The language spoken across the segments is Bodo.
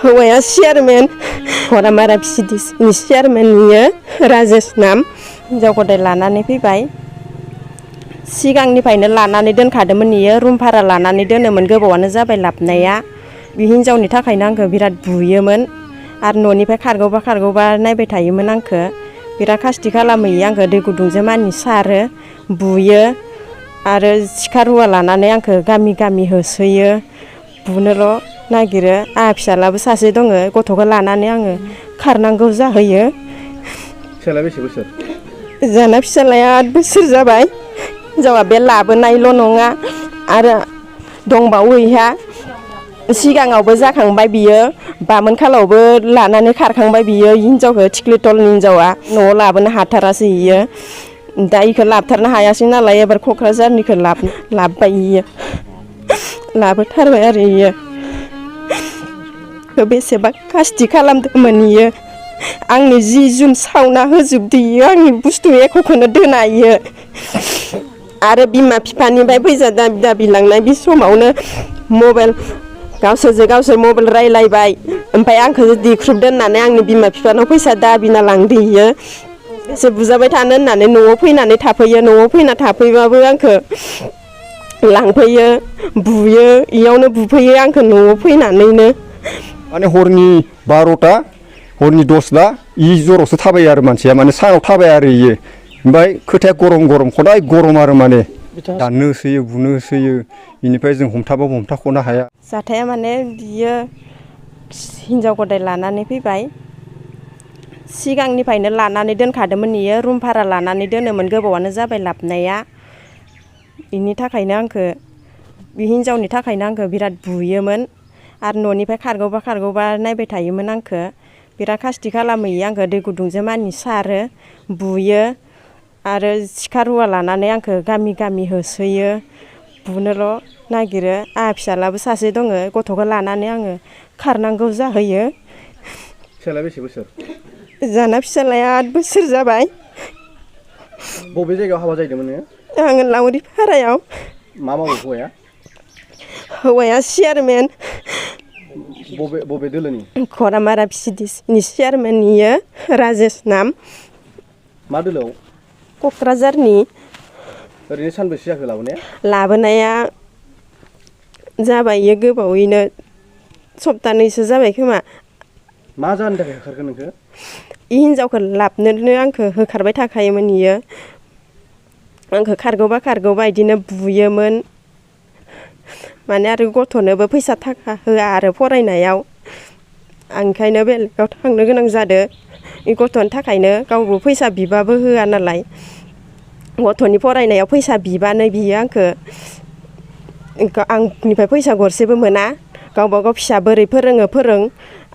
हौवाया चेयारमेन हरामारा भिसिडिसिनि चेयारमेन इयो राजेश नाम हिनजाव गदाय लानानै फैबाय सिगांनिफ्रायनो लानानै दोनखादोंमोन इयो रुम भारा लानानै दोनोमोन गोबावानो जाबाय लाबनाया बे हिनजावनि थाखायनो आंखौ बिराद बुयोमोन आरो न'निफ्राय खारगौबा नायबाय थायोमोन आंखौ बिराद खास्ति खालामो इयो आंखौ दै गुदुंजों मानि सारो बुयो आरो सिखा रुवा लानानै आंखौ गामि गामि होसोयो बुनोल' नागिरो आंहा फिसालाबो सासे दङ गथ'खौ लानानै आङो खारनांगौ जाहैयो। फिसालाया बेसे बोसोर? जोंना फिसालाया 8 बोसोर जाबाय हिनजावा बे लाबोनायल' नङा आरो दंबावो इहा सिगाङावबो जाखांबाय बियो बामोनखालावबो लानानै खारखांबाय बियो हिनजावखौ थिख्लिटलनि हिनजावा न'आव लाबोनो हाथारासै इयो दा इखौ लाबथारनो हायासै नालाय एबार क'क्राझारनिखौ लाबबाय इयो लाबोथारबाय आरो इयो बेसेबा खास्ति खालामदोंमोन इयो आंनि जि जुन सावना होजोबदो इयो आंनि बुस्थु एक'खौनो दोना इयो आरो बिमा बिफानिफ्राय फैसा दाबि लांनाय बे समावनो मबाइल गावसोर मबाइल रायलायबाय ओमफ्राय आंखौ देख्रुबदो होननानै आंनि बिमा बिफानाव फैसा दाबिना लांदो इयो एसे बुजाबाय थानो होननानै न'आव फैनानै थाफैयो न'आव फैना थाफैबाबो आंखौ लांफैयो बुयो इयावनो बुफैयो आंखौ न'आव फैनानैनो माने हरनि 12टा हरनि 10ला इ जरावसो थाबायो आरो मानसिया माने सानाव थाबाया आरो इयो ओमफ्राय खोथाया गरम खदाय गरम आरो माने दाननो होसोयो बुनो होसोयो बेनिफ्राय जों हमथाबाबो हमथाख'नो हाया। जाथाया माने बियो हिनजाव गदाय लानानै फैबाय सिगांनिफ्रायनो लानानै दोनखादोंमोन इयो रुम भारा लानानै दोनोमोन गोबावानो जाबाय लाबनाया बेनि थाखायनो आंखौ बे हिनजावनि थाखायनो आंखौ बिराद बुयोमोन आरो न'निफ्राय खारगौबा नायबाय थायोमोन आंखौ बिराद खास्ति खालामो इयो आंखौ दै गुदुंजों मानि सारो बुयो आरो सिखा रुवा लानानै आंखौ गामि गामि होसोयो बुनोल' नागिरो आंहा फिसालाबो सासे दङ गथ'खौ लानानै आङो खारनांगौ जाहैयो। फिसालाया बेसे बोसोर? जोंना फिसालाया 8 बोसोर जाबाय। बबे जायगायाव हाबा जाहैदोंमोन नोङो? आङो लावरिपारायाव। मा मावो हौवाया? हौवाया चेयारमेन। बबे दोलोनि? हरामारा भिसिडिसिनि चेयारमेन इयो राजेश नाम। मा दोलोआव? क'क्राझारनि। ओरैनो सानबेसे जाखो लाबोनाया? लाबोनाया जाबाय इयो गोबावैनो सप्तानैसो जाबाय खोमा। मा जाहोननि थाखाय होखारखो नोंखो? इ हिनजावखौ लाबनोनो आंखौ होखारबाय थाखायोमोन इयो आंखौ खारगौबा इदिनो बुयोमोन माने आरो गथ'नोबो फैसा थाखा होआ आरो फरायनायाव आं ओंखायनो बेलेगाव थांनो गोनां जादो इ गथ'नि थाखायनो गावबो फैसा बिबाबो होआ नालाय गथ'नि फरायनायाव फैसा बिबानो बियो आंखौ आंनिफ्राय फैसा गरसेबो मोना गावबा गाव फिसा बोरै फोरों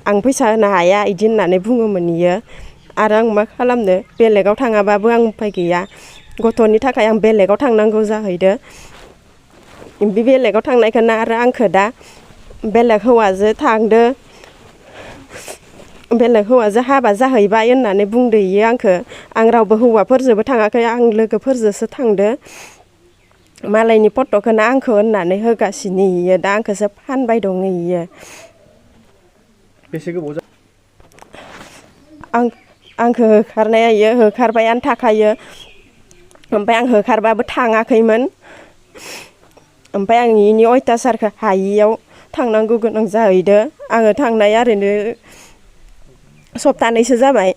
आं फैसा होनो हाया इदि होननानै बुङोमोन इयो आरो आं मा खालामनो बेलेगाव थाङाबाबो आं उफाय गैया गथ'नि थाखाय आं बेलेगाव थांनांगौ जाहैदो बे बेलेगाव थांनायखौनो आरो आंखौ दा बेलेग हौवाजों थांदो बेलेग हौवाजों हाबा जाहैबाय होननानै बुंदो इयो आंखौ आं रावबो हौवाफोरजोंबो थाङाखै आं लोगोफोरजोंसो थांदो मालायनि फट'खौनो आंखौ होननानै होगासिनो इयो दा आंखौसो फानबाय दङ इयो। बेसे गोबाव आंखौ होखारनाया इयो होखारबायानो थाखायो ओमफ्राय आं होखारबाबो थाङाखैमोन ओमफ्राय आं इनि अयथासारखौ हायियाव थांनांगौ गोनां जाहैदो आङो थांनाया ओरैनो सप्तानैसो जाबाय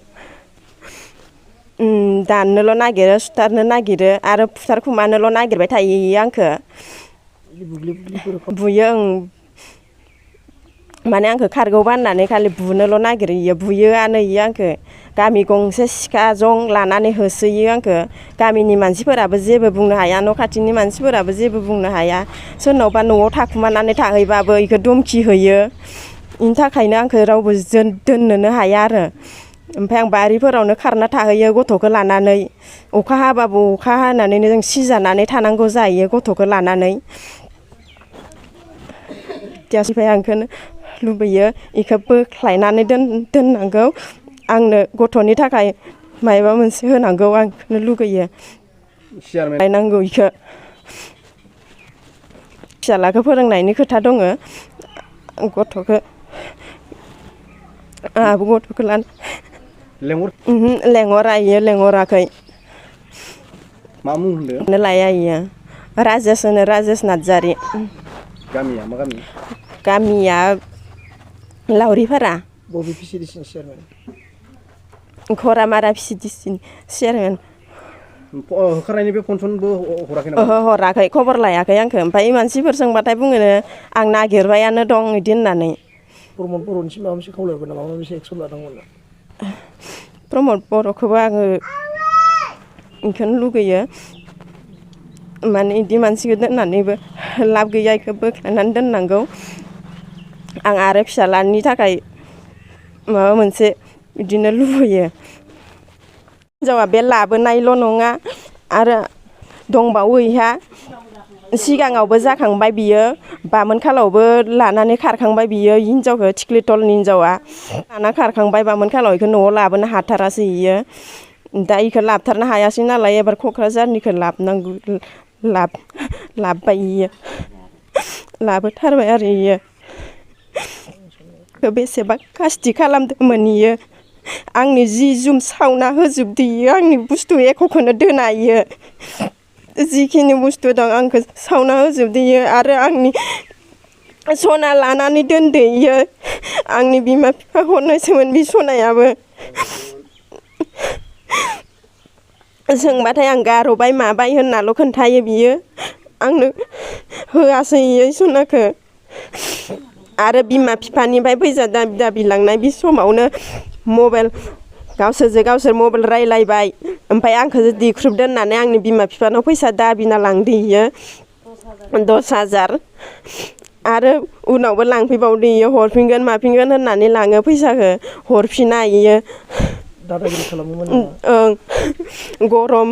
दाननोल' नागिरो सुथारनो नागिरो आरो फुथारखुमानोल' नागिरबाय थायो इयो आंखौ बुयो माने आंखौ खारगौबा होननानै खालि बुनोल' नागिरो इयो बुयोआनो इयो आंखौ गामि गंसे सिखा जं लानानै होसोयो आंखौ गामिनि मानसिफोराबो जेबो बुंनो हाया न' खाथिनि मानसिफोराबो जेबो बुंनो हाया सोरनावबा न'आव थाखुमानानै थाहैबाबो इखौ धमखि होयो इनि थाखायनो आंखौ रावबो दोननोनो हाया आरो ओमफ्राय आं बारिफोरावनो खारना थाहैयो गथ'खौ लानानै अखा हाबाबो अखा हानानैनो जों सिजानानै थानांगौ जाहैयो गथ'खौ लानानै ओमफ्राय आं बेखौनो लुबैयो इखौ बोख्लायनानै दोननांगौ आंनो गथ'नि थाखाय माबा मोनसे होनांगौ आं बेखौनो लुगैयो लायनांगौ इखौ फिसालाखौ फोरोंनायनि खोथा दङ गथ'खौ आंहाबो गथ'खौ लाना लेंहरा इयो लेंहराखै मा मुं होनदों लाया इयो राजेश होनो राजेश नार्जारि गामिया मा गामि गामिया लावरिपारा बबे पिसिडिसिनि चेयारमेन घरामारा पिसिडिसिनि चेयारमेन होखारनायनि बे फनसनबो हराखै नामा ओहो हराखै खबर लायाखै आंखौ ओमफ्राय मानसिफोर सोंबाथाय बुङोनो आं नागिरबायानो दं बिदि होननानै प्रमद बर'निसिम माबा मोनसे खावलायबाय नामा माबा मोनसे एक्सन लादोंमोन प्रमद बर'खौबो आङो बेखौनो लुगैयो माने बिदि मानसिखौ दोननानैबो लाब गैया बेखौ बोख्लायनानै दोननांगौ आं आरो फिसाज्लानि थाखाय माबा मोनसे बिदिनो लुबैयो हिनजावा बे लाबोनायल' नङा आरो दंबावो इहा सिगाङावबो जाखांबाय बियो बामोनखालावबो लानानै खारखांबाय बियो हिनजावखौ थिख्लिटलनि हिनजावा लाना खारखांबाय बामोनखालाव बेखौ न'आव लाबोनो हाथारासै इयो दा बेखौ लाबथारनो हायासै नालाय एबार क'क्राझारनिखौ लाबोनांगौ लाबबाय इयो लाबोथारबाय आरो इयो बेसेबा खास्ति खालामदोंमोन इयो आंनि जि जुम सावना होजोबदो इयो आंनि बुस्थु एख'खौनो दोना इयो जिखिनि बुस्थु दं आंखौ सावना होजोबदो इयो आरो आंनि सना लानानै दोनदो इयो आंनि बिमा बिफा हरनायसोमोन बे सनायाबो सोंबाथाय आं गार'बाय माबाय होननाल' खोन्थायो बियो आंनो होआसै इयो सनाखौ आरो बिमा बिफानिफ्राय फैसा दाबि दाबि लांनाय बे समावनो मबाइल गावसोर मबाइल रायलायबाय ओमफ्राय आंखौ दिख्रुबदो होननानै आंनि बिमा बिफानाव फैसा दाबिना लांदो इयो 10,000 आरो उनावबो लांफैबावदो इयो हरफिनगोन माफिनगोन होननानै लाङो फैसाखौ हरफिना इयो दादागिरि खालामोमोन ओं गरम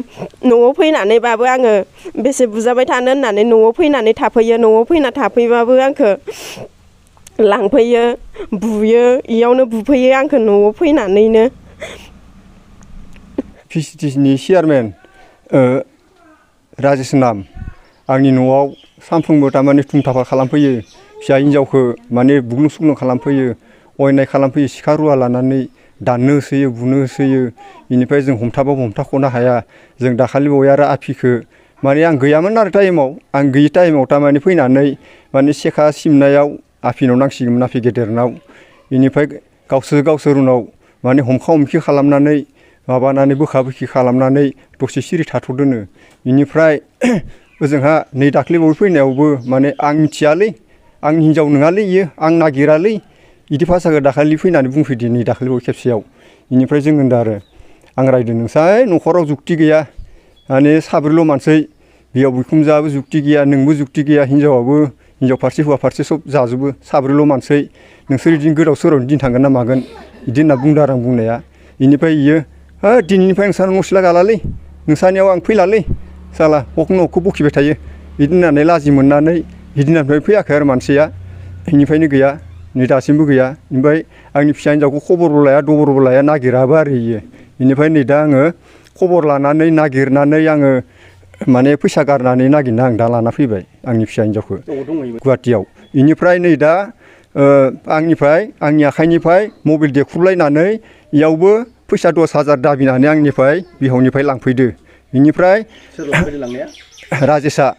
न'आव फैनानैबाबो आङो बेसे बुजाबाय थानो होननानै न'आव फैनानै थाफैयो न'आव फैना थाफैबाबो आंखौ लांफैयो बुयो इयावनो बुफैयो आंखौ न'आव फैनानैनो पिसिडिसिनि चेयारमेन राजेश नाम आंनि न'आव सानफ्रोमबो थारमाने थुमथाफा खालामफैयो फिसा हिन्जावखौ माने बुग्लुं सुग्लुं खालामफैयो अयनाय खालामफैयो सिखा रुवा लानानै दाननो होसोयो बुनो होसोयो बेनिफ्राय जों हमथाबाबो हमथाख'नो हाया जों दाखालि बावै आरो आफिखौ माने आं गैयामोन आरो टाइमाव आं गैयि टाइमाव थारमाने फैनानै माने सेखा सिमनायाव आफिनाव नांसिगौमोन आफि गेदेरनाव बेनिफ्राय गावसोर उनाव माने हमखा हमखि खालामनानै माबानानै बोखा बोखि खालामनानै दसे सिरि थाथ'दोनो बेनिफ्राय ओजोंहा नै दाख्लैबावै फैनायावबो माने आं मिथियालै आंनि हिन्जाव नङालै इयो आं नागिरालै इदि भाषाखौ दाखालि फैनानै बुंफैदो नै दाखालिबावै खेबसेयाव बेनिफ्राय जों होनदों आरो आं रायदों नोंसाय न'खराव जुक्ति गैया माने साब्रैल' मानसै बिहाव बिखुनजोआबो जुक्ति गैया नोंबो जुक्ति गैया हिन्जावाबो हिन्जाव फारसे हौवा फारसे सब जाजोबो साब्रैल' मानसै नोंसोर बिदिनो गोदाव सोरावनो दिन थांगोन ना मागोन बिदि होनना बुंदों आरो आं बुंनाया बेनिफ्राय इयो दिनैनिफ्राय नोंसानि न'सिला गालालै नोंसानियाव आं फैलालै साला हक न'खौ बखिबाय थायो बिदि होननानै लाजि मोननानै हिदिनानिफ्राय फैयाखै आरो मानसिया बेनिफ्रायनो गैया नै दासिमबो गैया ओमफ्राय आंनि फिसा हिन्जावखौ खबरबो लाया दबरबो लाया नागिराबो आरो इयो बेनिफ्राय नै दा आङो खबर लानानै नागिरनानै आङो माने फैसा गारनानै नागिरना आं दा लाना फैबाय आंनि फिसा हिन्जावखौ गुवाहाटियाव बेनिफ्राय नै दा आंनि आखाइनिफ्राय मबाइल देख्रुबलायनानै इयावबो फैसा 10,000 दाबिनानै आंनिफ्राय बिहावनिफ्राय लांफैदो बेनिफ्राय राजेशआ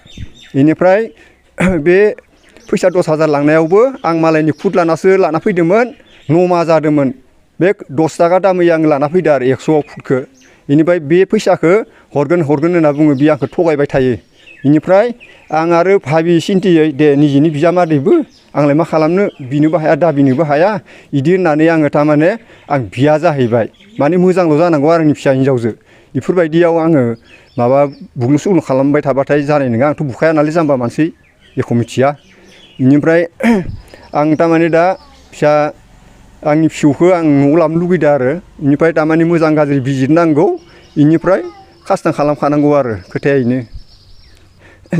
बेनिफ्राय बे फैसा 10,000 लांनायावबो आं मालायनि खुद लानासो लाना फैदोंमोन नमा जादोंमोन बे 10 थाखा दामै आं लाना फैदो आरो 100आव खुदखौ बेनिफ्राय बे फैसाखौ हरगोन होनना बुङो बे आंखौ थगायबाय थायो बेनिफ्राय आं आरो भाबि सिन्थियै दे निजिनि बिजामादैबो आंलाय मा खालामनो बिनोबो हाया दाबिनोबो हाया बिदि होननानै आङो थारमाने आं बिया जाहैबाय माने मोजांल' जानांगौ आरो आंनि फिसा हिन्जावजो बेफोरबायदियाव आङो माबा बुग्लुं सुग्लुं खालामबाय थाबाथाय जानाय नङा आंथ' बुखाया नालाय जाम्बा मानसि एख' मिथिया बेनिफ्राय आं थारमाने दा आंनि फिसौखौ आं न'आव लाबोनो लुगैदों आरो बेनिफ्राय थारमाने मोजां गाज्रि बिजिरनांगौ बेनिफ्राय खासना खालामखानांगौ आरो खोथाया बेनो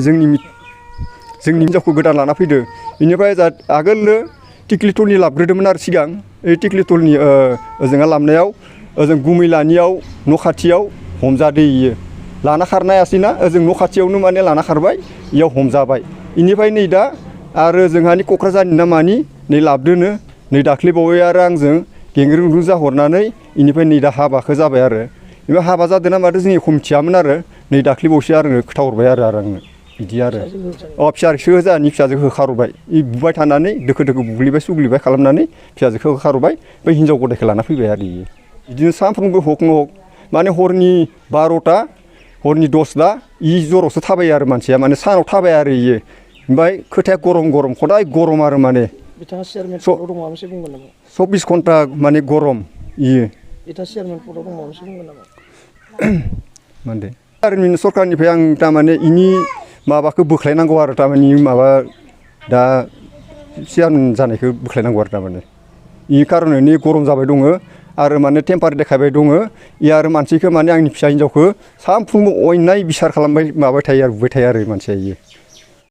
जोंनि हिन्जावखौ गोदान लाना फैदो बेनिफ्राय आगोलनो टिक्लिटलनि लाबग्रोदोंमोन आरो सिगां ओइ टिक्लिटलनि ओजोंहा लाबनायाव ओजों गुमैलानियाव न' खाथियाव हमजादो इयो लाना खारनायासैना ओजों न' खाथियावनो माने लाना खारबाय इयाव हमजाबाय बेनिफ्राय नै दा आरो जोंहानि क'क्राझारनि ना मानि नै लाबदोनो नै दाख्लैबावै आरो आंजों गेंग्रुं जाहरनानै इनिफ्राय नै दा हाबाखौ जाबाय आरो एबा हाबा जादों ना मादों जों एख मिथियामोन आरो नै दाख्लैबावसो आरो खोथाहरबाय आरो आंनो बिदि आरो फिसाजोखौ जाहानि फिसाजोखौ होखारबाय बुबाय थानानै दोखो दोखो बुग्लिबाय सुग्लिबाय खालामनानै फिसाजोखौ होखारबाय बै हिनजाव गदायखौ लाना फैबाय आरो इयो बिदिनो सानफ्रोमबो हक न' हक माने हरनि 12टा हरनि 10टा इ जरावसो थाबायो आरो मानसिया माने सानाव थाबाया आरो इयो ओमफ्राय खोथाया गरम गरम खदाय गरम आरो माने बिथाङा चेयारमेन पदआव दं माबा मोनसे बुंगोन नामा 24 घन्टा माने गरम इयो बिथाङा चेयारमेन पदआव दं माबा मोनसे बुंगोन नामा मानदे आरो सरकारनिफ्राय आं थारमाने इनि माबाखौ बोख्लायनांगौ आरो थारमाने माबा दा चेयारमेन जानायखौ बोख्लायनांगौ आरो थारमाने इ कारनैनो गरम जाबाय दङ आरो माने टेम्पार देखायबाय दङ इ आरो मानसिखौ माने आंनि फिसा हिनजावखौ सानफ्रोमबो अयनाय बिसार खालामबाय माबाय थायो आरो बुबाय थायो आरो मानसिया इयो